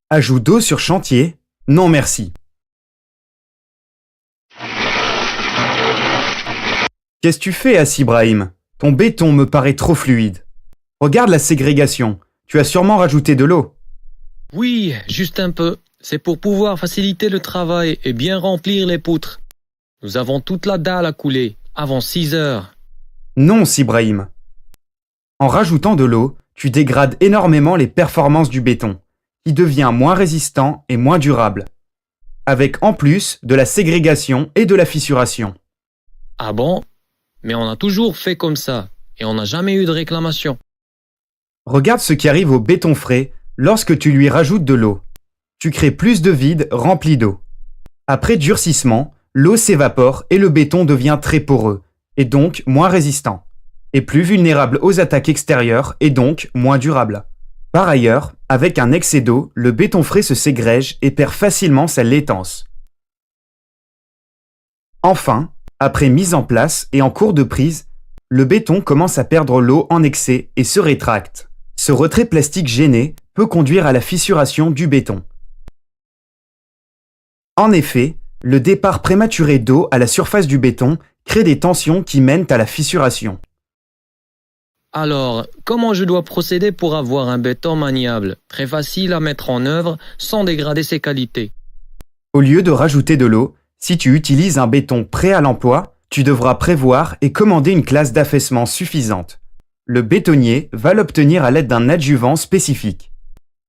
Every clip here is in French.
Ajout d'eau sur chantier? Non merci. Qu'est-ce que tu fais, Assi Brahim? Ton béton me paraît trop fluide. Regarde la ségrégation. Tu as sûrement rajouté de l'eau. Oui, juste un peu. C'est pour pouvoir faciliter le travail et bien remplir les poutres. Nous avons toute la dalle à couler, avant 6 heures. Non, Sibrahim. En rajoutant de l'eau, tu dégrades énormément les performances du béton, qui devient moins résistant et moins durable, avec en plus de la ségrégation et de la fissuration. Ah bon? Mais on a toujours fait comme ça, et on n'a jamais eu de réclamation. Regarde ce qui arrive au béton frais lorsque tu lui rajoutes de l'eau. Tu crées plus de vide rempli d'eau. Après durcissement, l'eau s'évapore et le béton devient très poreux, et donc moins résistant, et plus vulnérable aux attaques extérieures et donc moins durable. Par ailleurs, avec un excès d'eau, le béton frais se ségrège et perd facilement sa laitance. Enfin, après mise en place et en cours de prise, le béton commence à perdre l'eau en excès et se rétracte. Ce retrait plastique gêné peut conduire à la fissuration du béton. En effet, le départ prématuré d'eau à la surface du béton crée des tensions qui mènent à la fissuration. Alors, comment je dois procéder pour avoir un béton maniable, très facile à mettre en œuvre sans dégrader ses qualités? Au lieu de rajouter de l'eau, si tu utilises un béton prêt à l'emploi, tu devras prévoir et commander une classe d'affaissement suffisante. Le bétonnier va l'obtenir à l'aide d'un adjuvant spécifique.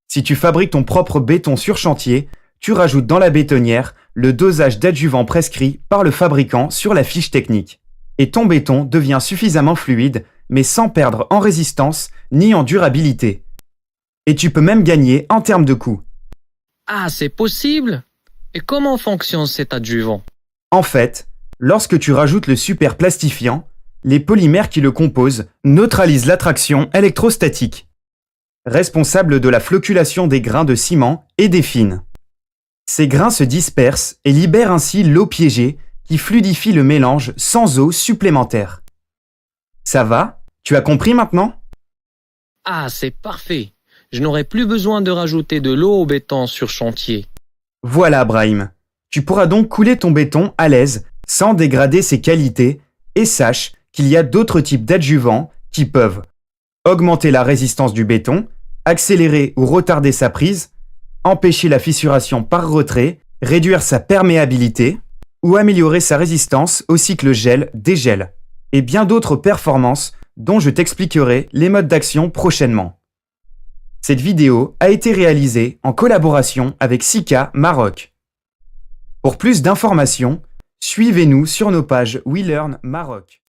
Si tu fabriques ton propre béton sur chantier, tu rajoutes dans la bétonnière le dosage d'adjuvant prescrit par le fabricant sur la fiche technique. Et ton béton devient suffisamment fluide, mais sans perdre en résistance ni en durabilité. Et tu peux même gagner en termes de coût. Ah, c'est possible? Et comment fonctionne cet adjuvant? En fait, lorsque tu rajoutes le super plastifiant, les polymères qui le composent neutralisent l'attraction électrostatique, responsable de la flocculation des grains de ciment et des fines. Ces grains se dispersent et libèrent ainsi l'eau piégée qui fluidifie le mélange sans eau supplémentaire. Ça va? Tu as compris maintenant? Ah, c'est parfait. Je n'aurai plus besoin de rajouter de l'eau au béton sur chantier. Voilà, Brahim. Tu pourras donc couler ton béton à l'aise sans dégrader ses qualités et sache qu'il y a d'autres types d'adjuvants qui peuvent augmenter la résistance du béton, accélérer ou retarder sa prise, empêcher la fissuration par retrait, réduire sa perméabilité ou améliorer sa résistance au cycle gel-dégel et bien d'autres performances dont je t'expliquerai les modes d'action prochainement. Cette vidéo a été réalisée en collaboration avec Sika Maroc. Pour plus d'informations, suivez-nous sur nos pages WeLearn Maroc.